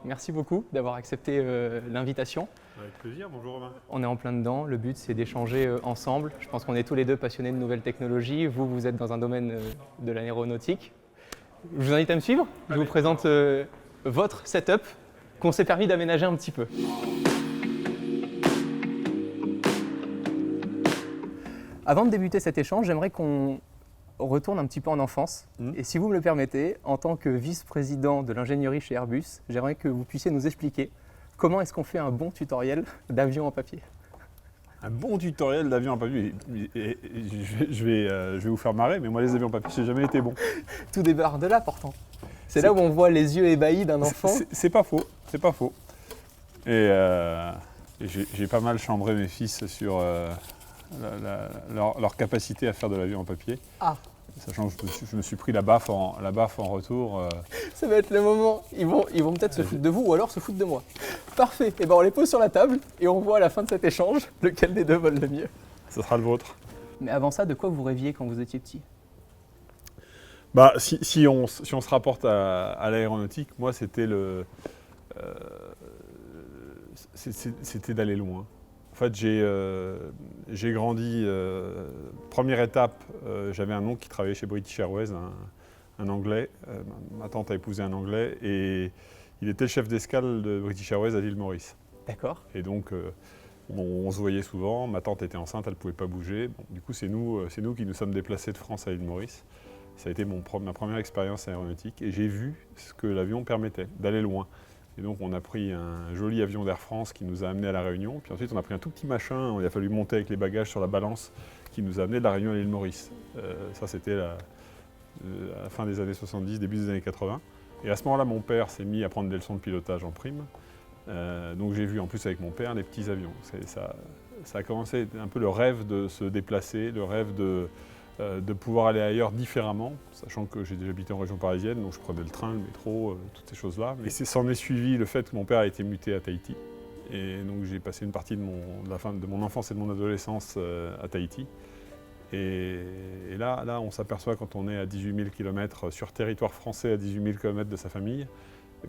merci beaucoup d'avoir accepté l'invitation. Avec plaisir, bonjour Romain. On est en plein dedans, le but c'est d'échanger ensemble. Je pense qu'on est tous les deux passionnés de nouvelles technologies. Vous êtes dans un domaine de l'aéronautique. Je vous invite à me suivre. Je vous présente votre setup qu'on s'est permis d'aménager un petit peu. Avant de débuter cet échange, j'aimerais qu'on retourne un petit peu en enfance. Et si vous me le permettez, en tant que vice-président de l'ingénierie chez Airbus, j'aimerais que vous puissiez nous expliquer comment est-ce qu'on fait un bon tutoriel d'avion en papier. Un bon tutoriel d'avion en papier. Je vais vous faire marrer, mais moi les avions en papier, j'ai jamais été bon. Tout débarre de là pourtant. C'est là où on voit les yeux ébahis d'un enfant. C'est pas faux, c'est pas faux. Et j'ai pas mal chambré mes fils sur leur capacité à faire de l'avion en papier. Ah. Sachant que je me suis pris la baffe en retour. Ça va être le moment. Ils vont peut-être se foutre de vous ou alors se foutre de moi. Parfait. Et ben on les pose sur la table et on voit à la fin de cet échange lequel des deux vole le mieux. Ce sera le vôtre. Mais avant ça, de quoi vous rêviez quand vous étiez petit? Bah, si on se rapporte à l'aéronautique, moi c'était c'était d'aller loin. En fait, j'ai grandi, première étape, j'avais un oncle qui travaillait chez British Airways, un Anglais. Ma tante a épousé un Anglais et il était le chef d'escale de British Airways à l'île Maurice. D'accord. Et donc, on se voyait souvent, ma tante était enceinte, elle ne pouvait pas bouger. Bon, du coup, c'est nous qui nous sommes déplacés de France à l'île Maurice. Ça a été ma première expérience aéronautique et j'ai vu ce que l'avion permettait, d'aller loin. Et donc on a pris un joli avion d'Air France qui nous a amené à La Réunion. Puis ensuite on a pris un tout petit machin, il a fallu monter avec les bagages sur la balance qui nous a amené de La Réunion à l'île Maurice. Ça c'était à la fin des années 70, début des années 80. Et à ce moment-là mon père s'est mis à prendre des leçons de pilotage en prime. Donc j'ai vu en plus avec mon père les petits avions. Ça a commencé un peu le rêve de se déplacer, le rêve de pouvoir aller ailleurs différemment, sachant que j'ai déjà habité en région parisienne, donc je prenais le train, le métro, toutes ces choses-là. Et s'en est suivi le fait que mon père a été muté à Tahiti. Et donc j'ai passé une partie de mon enfance et de mon adolescence à Tahiti. Et là, on s'aperçoit quand on est à 18 000 km sur territoire français, à 18 000 km de sa famille,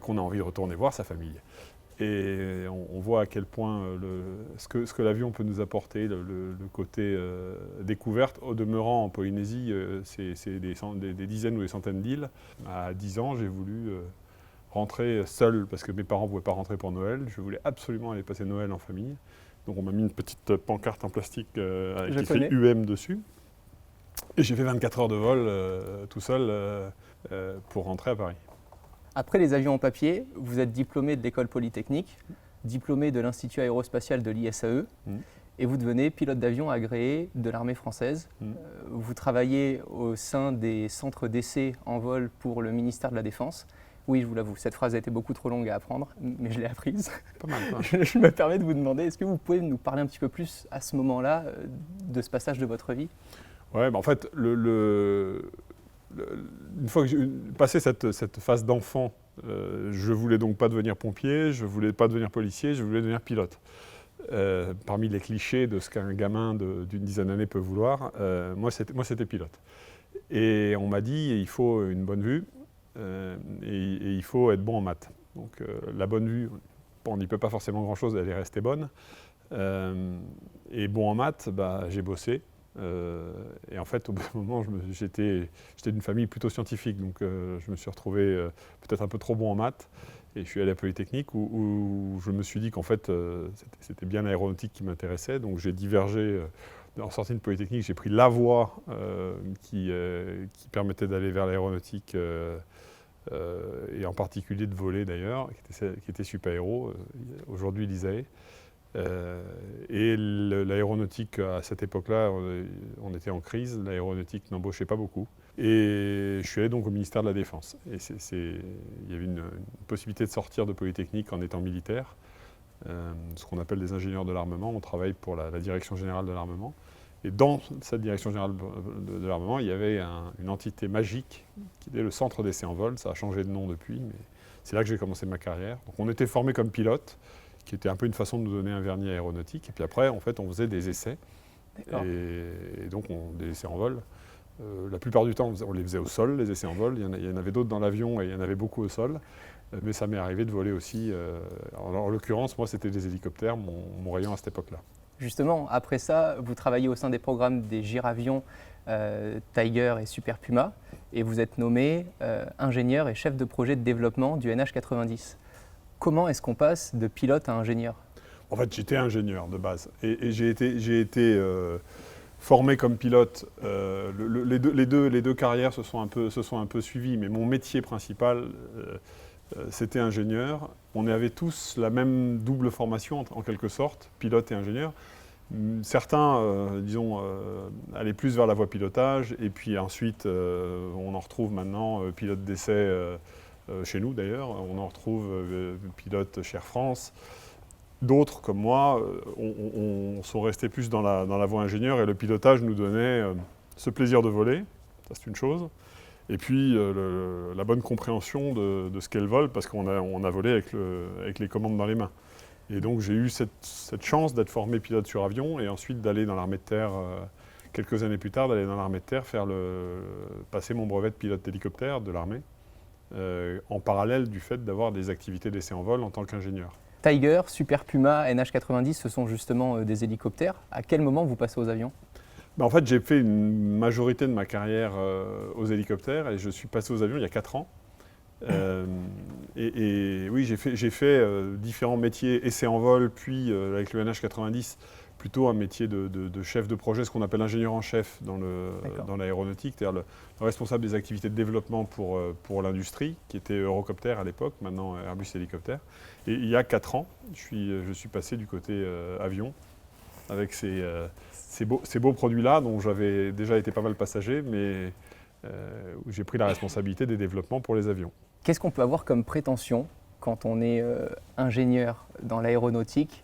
qu'on a envie de retourner voir sa famille. Et on voit à quel point ce que l'avion peut nous apporter, le côté découverte. Au demeurant, en Polynésie, c'est des dizaines ou des centaines d'îles. À 10 ans, j'ai voulu rentrer seul, parce que mes parents ne pouvaient pas rentrer pour Noël. Je voulais absolument aller passer Noël en famille. Donc on m'a mis une petite pancarte en plastique avec écrit UM dessus. Et j'ai fait 24 heures de vol tout seul pour rentrer à Paris. Après les avions en papier, vous êtes diplômé de l'école polytechnique, diplômé de l'Institut aérospatial de l'ISAE, et vous devenez pilote d'avion agréé de l'armée française. Vous travaillez au sein des centres d'essai en vol pour le ministère de la Défense. Oui, je vous l'avoue, cette phrase a été beaucoup trop longue à apprendre, mais je l'ai apprise. Pas mal, pas mal. Je me permets de vous demander, est-ce que vous pouvez nous parler un petit peu plus à ce moment-là de ce passage de votre vie? Ouais, bah en fait, une fois que j'ai passé cette phase d'enfant, je voulais donc pas devenir pompier, je voulais pas devenir policier, je voulais devenir pilote. Parmi les clichés de ce qu'un gamin d'une dizaine d'années peut vouloir, moi c'était pilote. Et on m'a dit, il faut une bonne vue et il faut être bon en maths. Donc la bonne vue, on n'y peut pas forcément grand-chose, elle est restée bonne. Et bon en maths, bah, j'ai bossé. Et en fait, au bout d'un moment, j'étais d'une famille plutôt scientifique, donc je me suis retrouvé peut-être un peu trop bon en maths. Et je suis allé à Polytechnique où je me suis dit qu'en fait, c'était bien l'aéronautique qui m'intéressait. Donc j'ai divergé. En sortie de Polytechnique, j'ai pris la voie qui permettait d'aller vers l'aéronautique, et en particulier de voler d'ailleurs, qui était Supaéro, aujourd'hui l'ISAE. Et l'aéronautique, à cette époque-là, on était en crise, l'aéronautique n'embauchait pas beaucoup. Et je suis allé donc au ministère de la Défense. Et il y avait une possibilité de sortir de Polytechnique en étant militaire, ce qu'on appelle des ingénieurs de l'armement. On travaille pour la Direction Générale de l'Armement. Et dans cette Direction Générale de l'Armement, il y avait une entité magique qui était le Centre d'essai en vol. Ça a changé de nom depuis, mais c'est là que j'ai commencé ma carrière. Donc on était formés comme pilotes, qui était un peu une façon de nous donner un vernis aéronautique. Et puis après, en fait, on faisait des essais. Et donc, des essais en vol. La plupart du temps, on les faisait au sol, les essais en vol. Il y en avait d'autres dans l'avion et il y en avait beaucoup au sol. Mais ça m'est arrivé de voler aussi. En l'occurrence, moi, c'était des hélicoptères, mon rayon à cette époque-là. Justement, après ça, vous travaillez au sein des programmes des Giravions, Tiger et Super Puma, et vous êtes nommé ingénieur et chef de projet de développement du NH90. Comment est-ce qu'on passe de pilote à ingénieur? En fait, j'étais ingénieur de base et j'ai été formé comme pilote. Les deux carrières se sont un peu suivies, mais mon métier principal, c'était ingénieur. On avait tous la même double formation en quelque sorte, pilote et ingénieur. Certains, allaient plus vers la voie pilotage, et puis ensuite, on en retrouve maintenant pilote d'essai chez nous d'ailleurs, on en retrouve pilote chez Air France. D'autres, comme moi, sont restés plus dans la voie ingénieur, et le pilotage nous donnait ce plaisir de voler, ça c'est une chose, et puis la bonne compréhension de ce qu'est le vol, parce qu'on a volé avec les commandes dans les mains. Et donc j'ai eu cette chance d'être formé pilote sur avion, et ensuite d'aller dans l'armée de terre, quelques années plus tard, d'aller dans l'armée de terre passer mon brevet de pilote d'hélicoptère de l'armée, en parallèle du fait d'avoir des activités d'essai en vol en tant qu'ingénieur. Tiger, Super Puma, NH90, ce sont justement des hélicoptères. À quel moment vous passez aux avions? En fait, j'ai fait une majorité de ma carrière aux hélicoptères, et je suis passé aux avions il y a 4 ans. Oui, j'ai fait différents métiers, essais en vol, puis avec le NH90, plutôt un métier de chef de projet, ce qu'on appelle ingénieur en chef dans l'aéronautique, c'est-à-dire le responsable des activités de développement pour l'industrie, qui était Eurocopter à l'époque, maintenant Airbus Hélicoptère. Et il y a 4 ans, je suis passé du côté avion, avec ces beaux produits-là, dont j'avais déjà été pas mal passager, mais où j'ai pris la responsabilité des développements pour les avions. Qu'est-ce qu'on peut avoir comme prétention quand on est ingénieur dans l'aéronautique?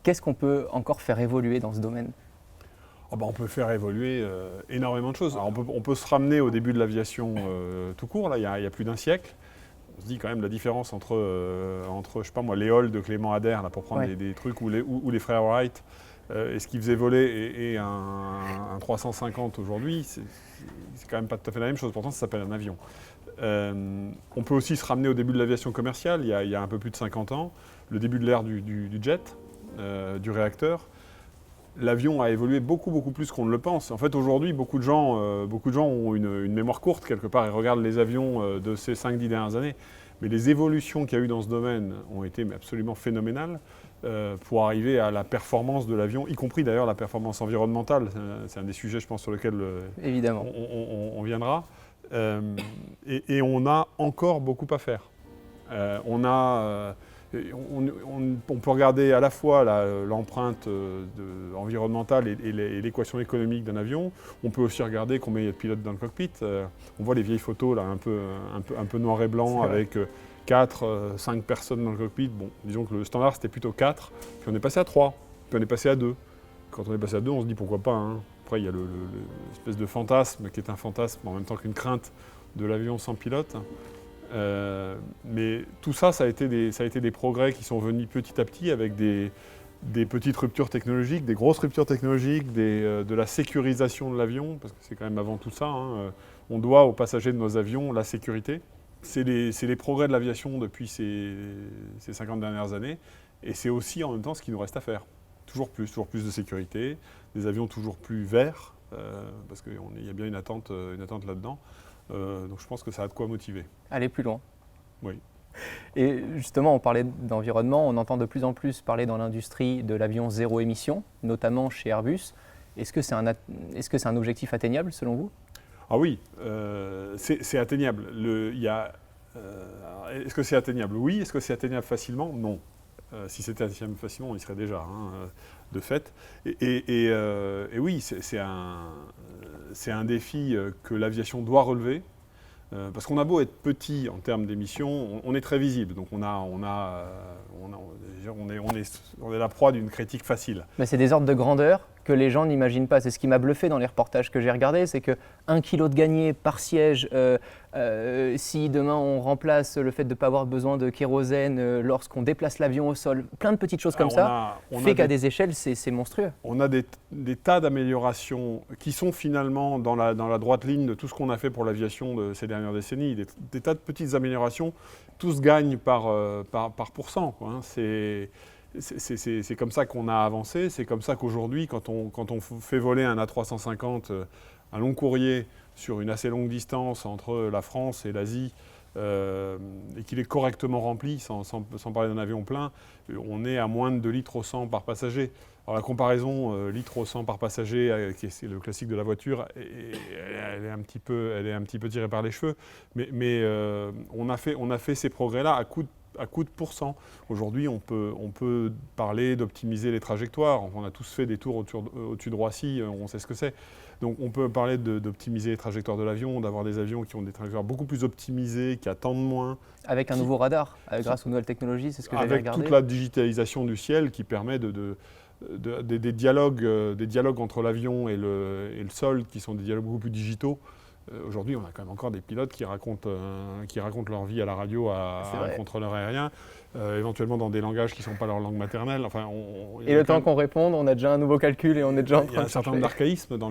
Qu'est-ce qu'on peut encore faire évoluer dans ce domaine? On peut faire évoluer énormément de choses. Alors, on peut se ramener au début de l'aviation tout court, là, il y a plus d'un siècle. On se dit quand même la différence entre je sais pas moi, l'éole de Clément Ader, là, pour prendre des trucs, ou les frères Wright, et ce qu'ils faisaient voler, et un 350 aujourd'hui, c'est quand même pas tout à fait la même chose, pourtant ça s'appelle un avion. On peut aussi se ramener au début de l'aviation commerciale, il y a un peu plus de 50 ans, le début de l'ère du jet, du réacteur. L'avion a évolué beaucoup plus qu'on ne le pense. En fait, aujourd'hui, beaucoup de gens ont une mémoire courte quelque part et regardent les avions de ces 5-10 dernières années. Mais les évolutions qu'il y a eu dans ce domaine ont été absolument phénoménales pour arriver à la performance de l'avion, y compris d'ailleurs la performance environnementale. C'est un des sujets, je pense, sur lesquels évidemment on viendra. Et on a encore beaucoup à faire. On peut regarder à la fois l'empreinte environnementale et l'équation économique d'un avion. On peut aussi regarder combien il y a de pilotes dans le cockpit. On voit les vieilles photos là, un peu noir et blanc, avec 4, 5 personnes dans le cockpit. Bon, disons que le standard c'était plutôt 4, puis on est passé à 3, puis on est passé à 2. Quand on est passé à 2, on se dit pourquoi pas, hein. Après, il y a l'espèce de fantasme qui est un fantasme en même temps qu'une crainte de l'avion sans pilote. Mais tout ça, ça a été des progrès qui sont venus petit à petit avec des petites ruptures technologiques, des grosses ruptures technologiques, de la sécurisation de l'avion, parce que c'est quand même avant tout ça, hein. On doit aux passagers de nos avions la sécurité. C'est les progrès de l'aviation depuis ces 50 dernières années, et c'est aussi en même temps ce qu'il nous reste à faire. Toujours plus de sécurité, des avions toujours plus verts, parce qu'il y a bien une attente là-dedans. Donc je pense que ça a de quoi motiver. Aller plus loin. Oui. Et justement, on parlait d'environnement, on entend de plus en plus parler dans l'industrie de l'avion zéro émission, notamment chez Airbus. Est-ce que c'est un objectif atteignable selon vous? Ah oui, c'est atteignable. Est-ce que c'est atteignable? Oui. Est-ce que c'est atteignable facilement? Non. Si c'était atteignable facilement, on y serait déjà, hein, de fait. Et oui, c'est un défi que l'aviation doit relever. Parce qu'on a beau être petit en termes d'émissions, on est très visible. Donc on est la proie d'une critique facile. Mais c'est des ordres de grandeur que les gens n'imaginent pas. C'est ce qui m'a bluffé dans les reportages que j'ai regardés, c'est que 1 kilo de gagné par siège, si demain on remplace le fait de ne pas avoir besoin de kérosène lorsqu'on déplace l'avion au sol, plein de petites choses comme ça, fait qu'à des échelles, c'est monstrueux. On a des tas d'améliorations qui sont finalement dans la droite ligne de tout ce qu'on a fait pour l'aviation de ces dernières décennies. Des tas de petites améliorations, tous gagnent par pourcent, quoi, hein. C'est comme ça qu'on a avancé, c'est comme ça qu'aujourd'hui, quand on fait voler un A350, un long courrier sur une assez longue distance entre la France et l'Asie, et qu'il est correctement rempli, sans parler d'un avion plein, on est à moins de 2 litres au 100 par passager. Alors la comparaison litre au 100 par passager, qui est le classique de la voiture, elle est un petit peu tirée par les cheveux, mais on a fait ces progrès-là à coup de pourcent. Aujourd'hui, on peut parler d'optimiser les trajectoires. On a tous fait des tours au-dessus de Roissy, on sait ce que c'est. Donc on peut parler d'optimiser les trajectoires de l'avion, d'avoir des avions qui ont des trajectoires beaucoup plus optimisées, qui attendent moins. Avec un nouveau radar, grâce aux nouvelles technologies, c'est ce que j'avais regardé. Avec toute la digitalisation du ciel qui permet des dialogues entre l'avion et le sol qui sont des dialogues beaucoup plus digitaux. Aujourd'hui, on a quand même encore des pilotes qui racontent leur vie à la radio à un contrôleur aérien, éventuellement dans des langages qui ne sont pas leur langue maternelle. Enfin, et le temps qu'on réponde, on a déjà un nouveau calcul et on est déjà en train de Il y a un certain nombre d'archaïsmes dans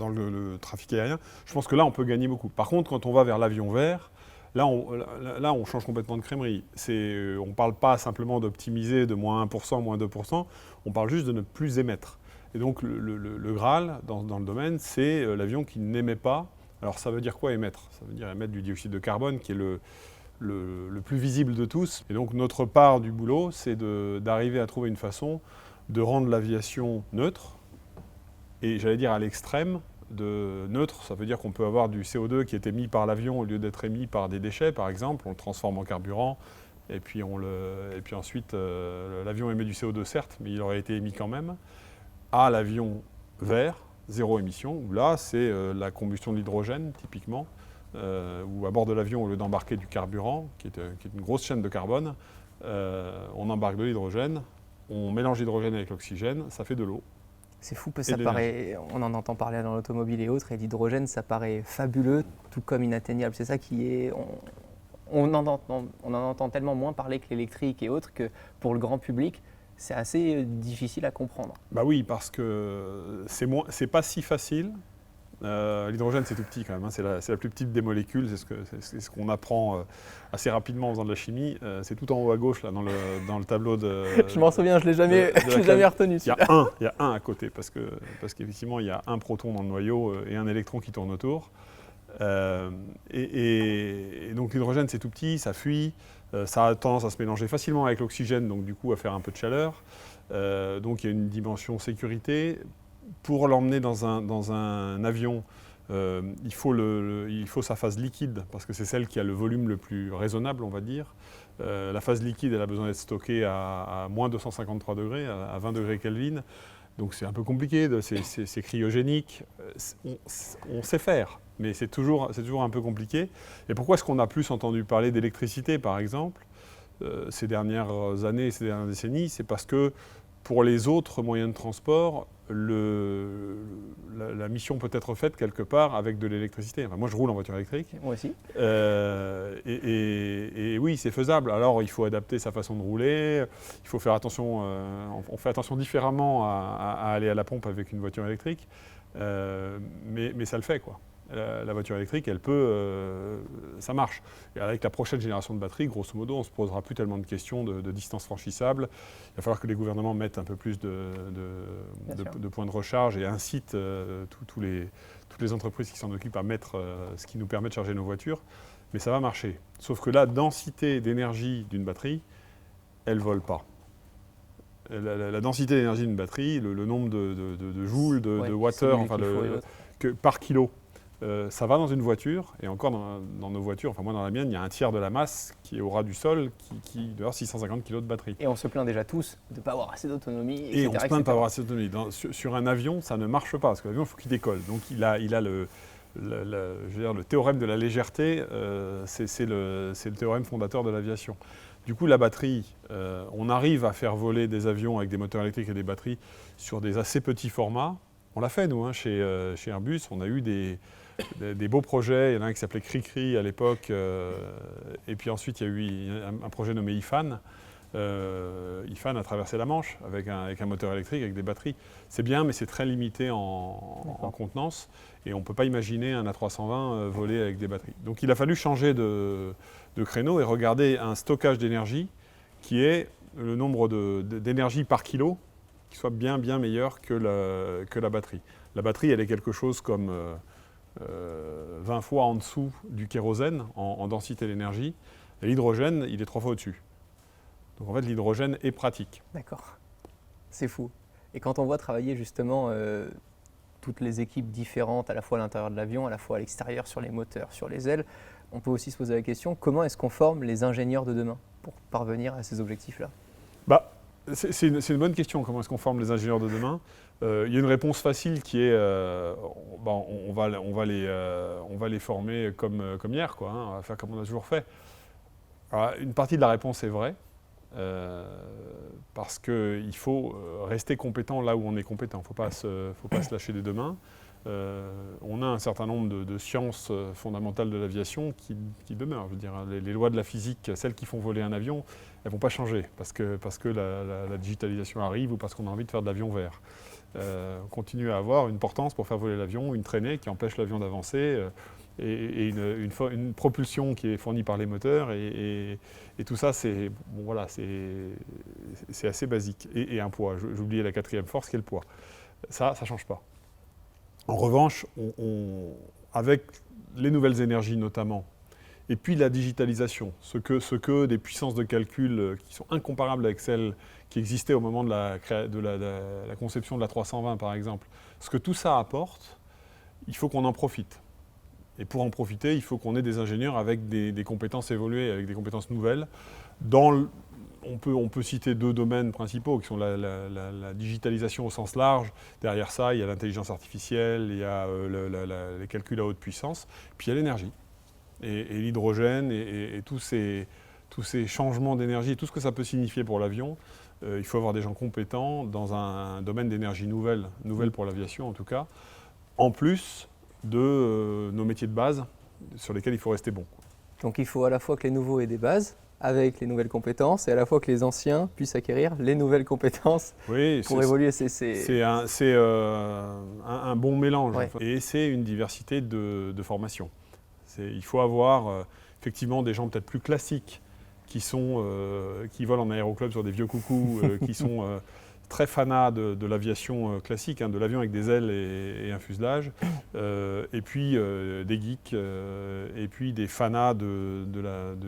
le trafic aérien. Je pense que là, on peut gagner beaucoup. Par contre, quand on va vers l'avion vert, là, on change complètement de crèmerie. On ne parle pas simplement d'optimiser de moins 1%, moins 2%, on parle juste de ne plus émettre. Et donc le Graal dans le domaine, c'est l'avion qui n'émet pas. Alors ça veut dire quoi émettre? Ça veut dire émettre du dioxyde de carbone qui est le plus visible de tous. Et donc notre part du boulot, c'est d'arriver à trouver une façon de rendre l'aviation neutre, et j'allais dire à l'extrême de neutre. Ça veut dire qu'on peut avoir du CO2 qui est émis par l'avion au lieu d'être émis par des déchets, par exemple. On le transforme en carburant, et puis ensuite l'avion émet du CO2 certes, mais il aurait été émis quand même. À l'avion vert, zéro émission, où là, c'est la combustion de l'hydrogène, typiquement, où à bord de l'avion, au lieu d'embarquer du carburant, qui est une grosse chaîne de carbone, on embarque de l'hydrogène, on mélange l'hydrogène avec l'oxygène, ça fait de l'eau. C'est fou parce que on en entend parler dans l'automobile et autres, et l'hydrogène, ça paraît fabuleux, tout comme inatteignable. C'est ça qui est... On en entend tellement moins parler que l'électrique et autres, que pour le grand public, c'est assez difficile à comprendre. Bah oui, parce que c'est pas si facile. L'hydrogène, c'est tout petit quand même, hein. C'est la plus petite des molécules, c'est ce qu'on apprend assez rapidement en faisant de la chimie. C'est tout en haut à gauche, là, dans le tableau de... Je m'en souviens, je ne l'ai jamais retenu. Il y a un à côté, parce qu'effectivement, il y a un proton dans le noyau et un électron qui tourne autour. Et donc l'hydrogène, c'est tout petit, ça fuit. Ça a tendance à se mélanger facilement avec l'oxygène, donc du coup à faire un peu de chaleur. Donc il y a une dimension sécurité. Pour l'emmener dans un avion, il faut sa phase liquide, parce que c'est celle qui a le volume le plus raisonnable, on va dire. La phase liquide, elle a besoin d'être stockée à moins 253 degrés, à 20 degrés Kelvin. Donc c'est un peu compliqué, c'est cryogénique. On sait faire, mais c'est toujours un peu compliqué. Et pourquoi est-ce qu'on a plus entendu parler d'électricité, par exemple, ces dernières années, ces dernières décennies? C'est parce que pour les autres moyens de transport, la mission peut être faite quelque part avec de l'électricité. Enfin, moi, je roule en voiture électrique. Moi aussi. Et oui, c'est faisable. Alors, il faut adapter sa façon de rouler. Il faut faire attention. On fait attention différemment à aller à la pompe avec une voiture électrique. Mais ça le fait, quoi. La voiture électrique, elle peut, ça marche. Et avec la prochaine génération de batteries, grosso modo, on ne se posera plus tellement de questions de distance franchissable. Il va falloir que les gouvernements mettent un peu plus de points de recharge et incitent toutes les entreprises qui s'en occupent à mettre ce qui nous permet de charger nos voitures. Mais ça va marcher. Sauf que la densité d'énergie d'une batterie, elle ne vole pas. La densité d'énergie d'une batterie, le nombre de joules, de wattheures, enfin par kilo, ça va dans une voiture, et encore dans nos voitures, enfin moi dans la mienne, il y a un tiers de la masse qui est au ras du sol, qui doit avoir 650 kg de batterie. Et on se plaît déjà tous de ne pas avoir assez d'autonomie, Et on se plaint de ne pas avoir assez d'autonomie. Sur un avion, ça ne marche pas, parce que l'avion, il faut qu'il décolle. Donc il a le théorème de la légèreté, c'est le théorème fondateur de l'aviation. Du coup, la batterie, on arrive à faire voler des avions avec des moteurs électriques et des batteries sur des assez petits formats. On l'a fait, nous, chez Airbus. On a eu des beaux projets. Il y en a un qui s'appelait Cricri à l'époque. Et puis ensuite, il y a eu un projet nommé IFAN. IFAN a traversé la Manche avec un moteur électrique, avec des batteries. C'est bien, mais c'est très limité en contenance. Et on ne peut pas imaginer un A320 voler avec des batteries. Donc il a fallu changer de créneau et regarder un stockage d'énergie qui est le nombre d'énergie par kilo qui soit bien meilleur que la batterie. La batterie, elle est quelque chose comme 20 fois en dessous du kérosène en densité d'énergie. Et l'hydrogène, il est 3 fois au-dessus. Donc en fait, l'hydrogène est pratique. D'accord. C'est fou. Et quand on voit travailler justement toutes les équipes différentes, à la fois à l'intérieur de l'avion, à la fois à l'extérieur, sur les moteurs, sur les ailes, on peut aussi se poser la question, comment est-ce qu'on forme les ingénieurs de demain pour parvenir à ces objectifs-là? C'est une bonne question, comment est-ce qu'on forme les ingénieurs de demain? Il y a une réponse facile qui est on va les former comme hier, quoi, on va faire comme on a toujours fait. Alors, une partie de la réponse est vraie, parce qu'il faut rester compétent là où on est compétent, il ne faut pas se lâcher des deux mains. On a un certain nombre de sciences fondamentales de l'aviation qui demeurent. Je veux dire, les lois de la physique, celles qui font voler un avion, elles ne vont pas changer parce que la digitalisation arrive ou parce qu'on a envie de faire de l'avion vert. On continue à avoir une portance pour faire voler l'avion, une traînée qui empêche l'avion d'avancer, et une propulsion qui est fournie par les moteurs. Et tout ça, c'est assez basique. Et un poids. J'oubliais la quatrième force qui est le poids. Ça ne change pas. En revanche, avec les nouvelles énergies notamment, et puis la digitalisation, ce que des puissances de calcul qui sont incomparables avec celles qui existaient au moment de la conception de la 320 par exemple, ce que tout ça apporte, il faut qu'on en profite. Et pour en profiter, il faut qu'on ait des ingénieurs avec des compétences évoluées, avec des compétences nouvelles. On peut citer deux domaines principaux qui sont la digitalisation au sens large. Derrière ça, il y a l'intelligence artificielle, il y a les calculs à haute puissance, puis il y a l'énergie. Et l'hydrogène et tous ces changements d'énergie, tout ce que ça peut signifier pour l'avion. Il faut avoir des gens compétents dans un domaine d'énergie nouvelle pour l'aviation en tout cas, en plus de nos métiers de base sur lesquels il faut rester bon. Donc il faut à la fois que les nouveaux aient des bases, avec les nouvelles compétences, et à la fois que les anciens puissent acquérir les nouvelles compétences pour évoluer. C'est un bon mélange. Ouais. Et c'est une diversité de formations. Il faut avoir effectivement des gens peut-être plus classiques qui volent en aéroclub sur des vieux coucous, qui sont très fanats de l'aviation classique, de l'avion avec des ailes et un fuselage, et puis des geeks, et puis des fanats du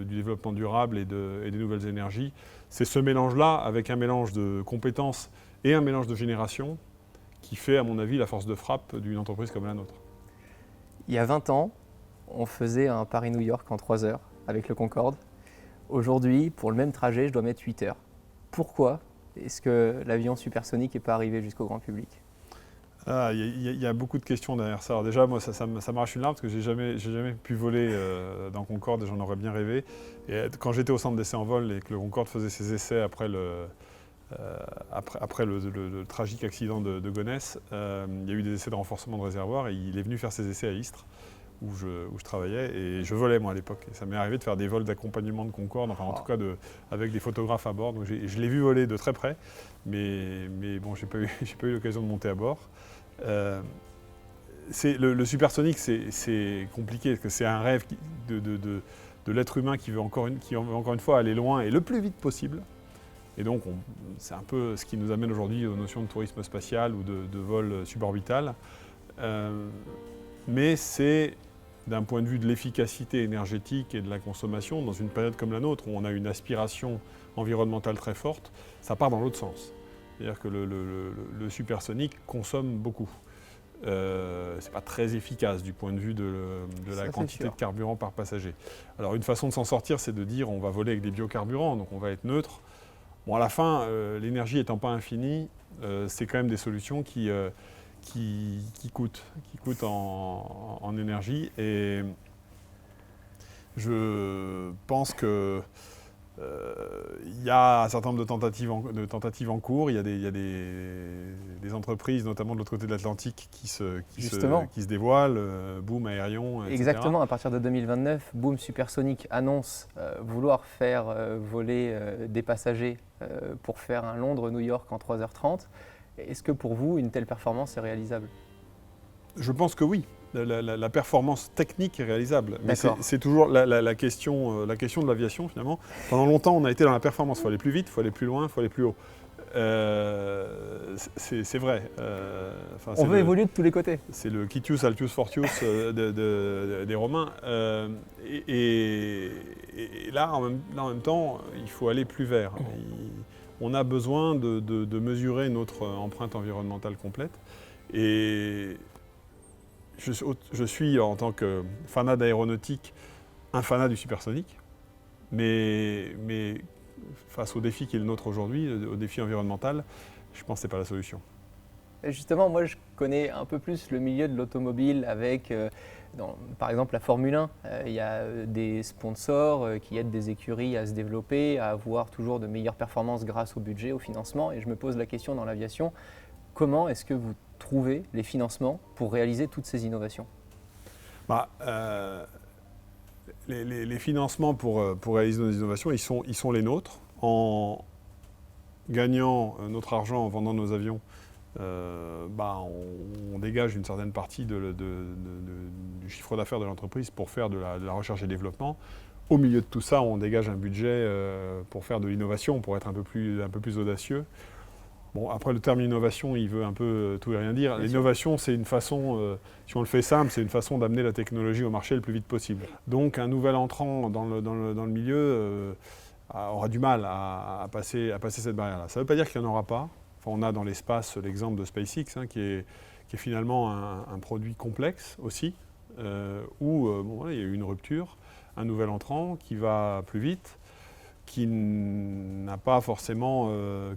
développement durable et des nouvelles énergies. C'est ce mélange-là, avec un mélange de compétences et un mélange de génération, qui fait, à mon avis, la force de frappe d'une entreprise comme la nôtre. Il y a 20 ans, on faisait un Paris-New York en 3 heures avec le Concorde. Aujourd'hui, pour le même trajet, je dois mettre 8 heures. Pourquoi est-ce que l'avion supersonique n'est pas arrivé jusqu'au grand public? Il y a beaucoup de questions derrière ça. Alors déjà, moi, ça m'arrache une larme parce que j'ai jamais pu voler dans Concorde et j'en aurais bien rêvé. Et quand j'étais au centre d'essai en vol et que le Concorde faisait ses essais après le tragique accident de Gonesse, il y a eu des essais de renforcement de réservoir et il est venu faire ses essais à Istres, où je travaillais, et je volais moi à l'époque. Et ça m'est arrivé de faire des vols d'accompagnement de Concorde, enfin en tout cas avec des photographes à bord. Donc je l'ai vu voler de très près, mais bon, j'ai pas eu l'occasion de monter à bord. Le supersonique, c'est compliqué, parce que c'est un rêve de l'être humain qui veut encore une fois aller loin et le plus vite possible. Et donc c'est un peu ce qui nous amène aujourd'hui aux notions de tourisme spatial ou de vol suborbital. Mais c'est, d'un point de vue de l'efficacité énergétique et de la consommation, dans une période comme la nôtre, où on a une aspiration environnementale très forte, ça part dans l'autre sens. C'est-à-dire que le supersonique consomme beaucoup. C'est pas très efficace du point de vue de la quantité de carburant par passager. Alors une façon de s'en sortir, c'est de dire on va voler avec des biocarburants, donc on va être neutre. Bon, à la fin, l'énergie étant pas infinie, c'est quand même des solutions qui coûtent en énergie. Et je pense que Il y a un certain nombre de tentatives en cours. Il y a des entreprises, notamment de l'autre côté de l'Atlantique, qui se dévoilent, Boom, Aerion, etc. Exactement, à partir de 2029, Boom Supersonic annonce vouloir faire voler des passagers pour faire un Londres-New York en 3h30. Est-ce que pour vous, une telle performance est réalisable? Je pense que oui. La performance technique est réalisable. Mais c'est toujours la question de l'aviation, finalement. Pendant longtemps, on a été dans la performance. Il faut aller plus vite, il faut aller plus loin, il faut aller plus haut. C'est vrai. On veut évoluer de tous les côtés. C'est le Quitius, Altius, Fortius des Romains. Et là, en même temps, il faut aller plus vers. On a besoin de mesurer notre empreinte environnementale complète. Et je suis, en tant que fanat d'aéronautique, un fanat du supersonique, mais face au défi qui est le nôtre aujourd'hui, au défi environnemental, je pense que ce n'est pas la solution. Justement, moi je connais un peu plus le milieu de l'automobile avec, par exemple, la Formule 1. Il y a des sponsors qui aident des écuries à se développer, à avoir toujours de meilleures performances grâce au budget, au financement. Et je me pose la question dans l'aviation, comment est-ce que vous trouvez les financements pour réaliser toutes ces innovations? Les financements pour réaliser nos innovations, ils sont les nôtres. En gagnant notre argent en vendant nos avions, on dégage une certaine partie du chiffre d'affaires de l'entreprise pour faire de la recherche et développement. Au milieu de tout ça, on dégage un budget pour faire de l'innovation, pour être un peu plus audacieux. Bon, après, le terme innovation, il veut un peu tout et rien dire. L'innovation, c'est une façon, si on le fait simple, c'est une façon d'amener la technologie au marché le plus vite possible. Donc, un nouvel entrant dans le milieu aura du mal à passer cette barrière-là. Ça ne veut pas dire qu'il n'y en aura pas. Enfin, on a dans l'espace l'exemple de SpaceX, qui est finalement un produit complexe aussi, où il y a eu une rupture, un nouvel entrant qui va plus vite, qui n'a pas forcément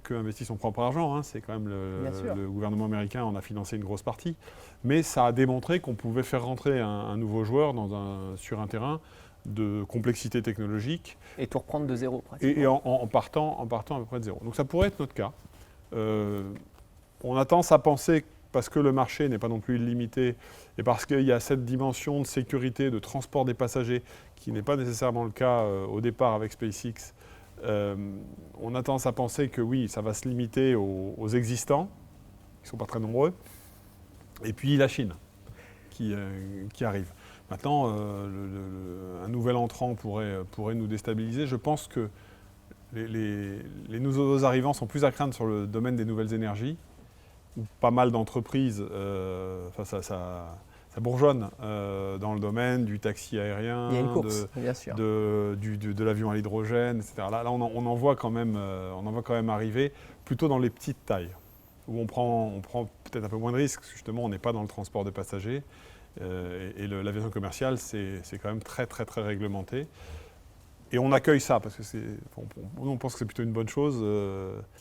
que investi son propre argent. C'est quand même le gouvernement américain en a financé une grosse partie. Mais ça a démontré qu'on pouvait faire rentrer un nouveau joueur sur un terrain de complexité technologique. Et tout reprendre de zéro, pratiquement. Et en partant à peu près de zéro. Donc ça pourrait être notre cas. On a tendance à penser, parce que le marché n'est pas non plus illimité, et parce qu'il y a cette dimension de sécurité, de transport des passagers, qui n'est pas nécessairement le cas au départ avec SpaceX, on a tendance à penser que oui, ça va se limiter aux existants, qui ne sont pas très nombreux, et puis la Chine, qui arrive. Maintenant, un nouvel entrant pourrait nous déstabiliser. Je pense que les nouveaux arrivants sont plus à craindre sur le domaine des nouvelles énergies, où pas mal d'entreprises, ça bourgeonne dans le domaine du taxi aérien, il y a une course, bien sûr. de l'avion à l'hydrogène, etc. Là, on en voit quand même arriver, plutôt dans les petites tailles, où on prend peut-être un peu moins de risques, parce que justement, on n'est pas dans le transport de passagers. Et l'aviation commerciale, c'est quand même très, très, très réglementé. Et on accueille ça, parce que on pense que c'est plutôt une bonne chose.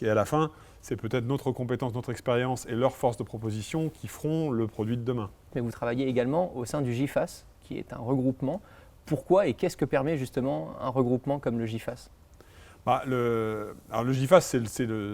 Et à la fin, c'est peut-être notre compétence, notre expérience et leur force de proposition qui feront le produit de demain. Mais vous travaillez également au sein du GIFAS, qui est un regroupement. Pourquoi et qu'est-ce que permet justement un regroupement comme le GIFAS? Alors le GIFAS,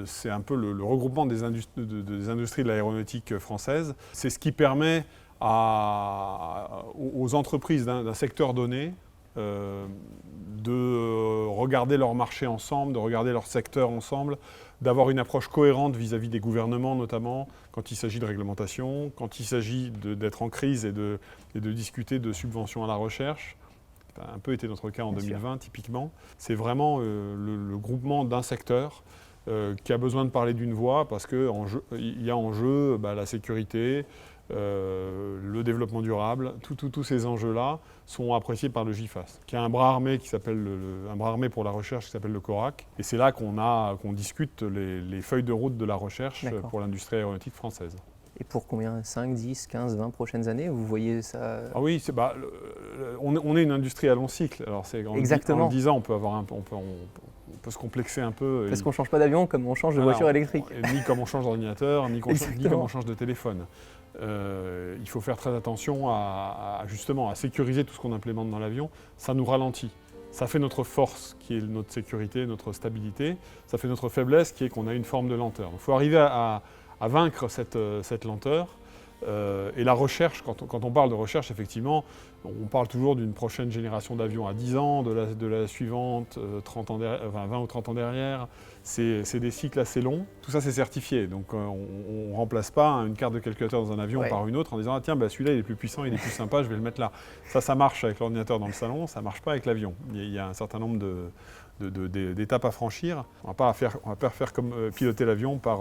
c'est un peu le regroupement des industries de l'aéronautique française. C'est ce qui permet aux entreprises d'un secteur donné de regarder leur marché ensemble, de regarder leur secteur ensemble, d'avoir une approche cohérente vis-à-vis des gouvernements notamment, quand il s'agit de réglementation, quand il s'agit d'être en crise et de discuter de subventions à la recherche. Ça a un peu été notre cas en 2020 typiquement. C'est vraiment le groupement d'un secteur qui a besoin de parler d'une voix parce qu'il y a en jeu la sécurité, le développement durable, tous ces enjeux-là sont appréciés par le GIFAS, qui a un bras armé un bras armé pour la recherche qui s'appelle le CORAC. Et c'est là qu'on discute les feuilles de route de la recherche pour l'industrie aéronautique française. Et pour combien? 5, 10, 15, 20 prochaines années? Vous voyez ça? Ah oui, on est une industrie à long cycle. Alors exactement. En 10 ans, on peut se complexer un peu. Parce qu'on ne change pas d'avion comme on change de voiture électrique. Ni comme on change d'ordinateur, ni comme on change de téléphone. Il faut faire très attention justement à sécuriser tout ce qu'on implémente dans l'avion. Ça nous ralentit. Ça fait notre force, qui est notre sécurité, notre stabilité. Ça fait notre faiblesse, qui est qu'on a une forme de lenteur. Il faut arriver à vaincre cette lenteur. Et la recherche, quand on parle de recherche, effectivement, on parle toujours d'une prochaine génération d'avions à 10 ans, de la suivante 20 ou 30 ans derrière. C'est des cycles assez longs. Tout ça, c'est certifié. Donc, on ne remplace pas une carte de calculateur dans un avion par une autre en disant « Ah tiens, bah, celui-là, il est plus puissant, il est plus sympa, je vais le mettre là ». Ça marche avec l'ordinateur dans le salon, ça ne marche pas avec l'avion. Il y a un certain nombre d'étapes à franchir. On ne va pas faire comme piloter l'avion par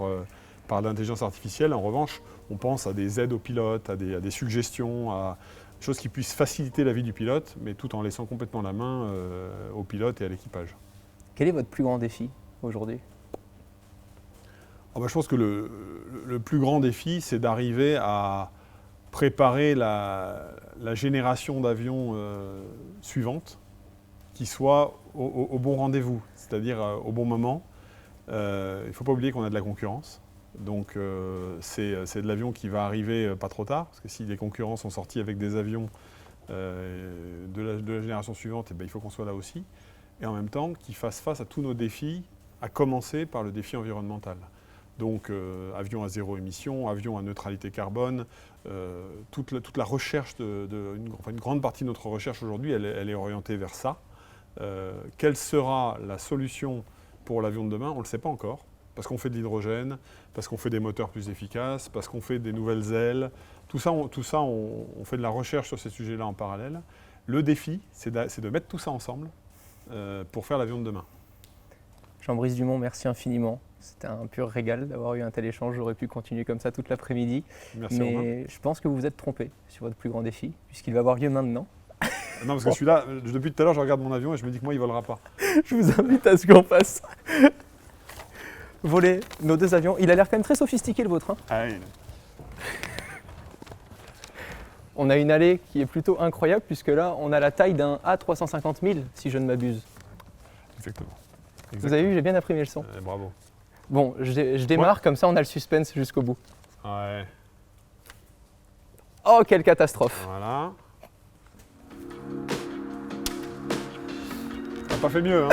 l'intelligence artificielle. En revanche, on pense à des aides aux pilotes, à des suggestions, à des choses qui puissent faciliter la vie du pilote, mais tout en laissant complètement la main au pilote et à l'équipage. Quel est votre plus grand défi aujourd'hui ? Je pense que le plus grand défi, c'est d'arriver à préparer la génération d'avions suivante qui soit au bon rendez-vous, c'est-à-dire au bon moment. Il ne faut pas oublier qu'on a de la concurrence. Donc c'est de l'avion qui va arriver pas trop tard, parce que si les concurrents sont sortis avec des avions de la génération suivante, il faut qu'on soit là aussi. Et en même temps, qu'ils fassent face à tous nos défis, à commencer par le défi environnemental. Donc avion à zéro émission, avion à neutralité carbone, toute la recherche, une grande partie de notre recherche aujourd'hui, elle est orientée vers ça. Quelle sera la solution pour l'avion de demain? On ne le sait pas encore. Parce qu'on fait de l'hydrogène, parce qu'on fait des moteurs plus efficaces, parce qu'on fait des nouvelles ailes. Tout ça, on fait de la recherche sur ces sujets-là en parallèle. Le défi, c'est de mettre tout ça ensemble pour faire l'avion de demain. Jean-Brice Dumont, merci infiniment. C'était un pur régal d'avoir eu un tel échange. J'aurais pu continuer comme ça toute l'après-midi. Merci, mais Romain. je pense que vous vous êtes trompé sur votre plus grand défi, puisqu'il va avoir lieu maintenant. Non, parce que celui-là, depuis tout à l'heure, je regarde mon avion et je me dis que moi, il ne volera pas. Je vous invite à ce qu'on fasse voler nos deux avions. Il a l'air quand même très sophistiqué, le vôtre. Hein. Ah oui. On a une allée qui est plutôt incroyable, puisque là, on a la taille d'un A350 000, si je ne m'abuse. Exactement. Vous avez vu, j'ai bien appris mes leçons. Bravo. Bon, je démarre, comme ça on a le suspense jusqu'au bout. Ouais. Oh, quelle catastrophe! Voilà. Ça n'a pas fait mieux, hein.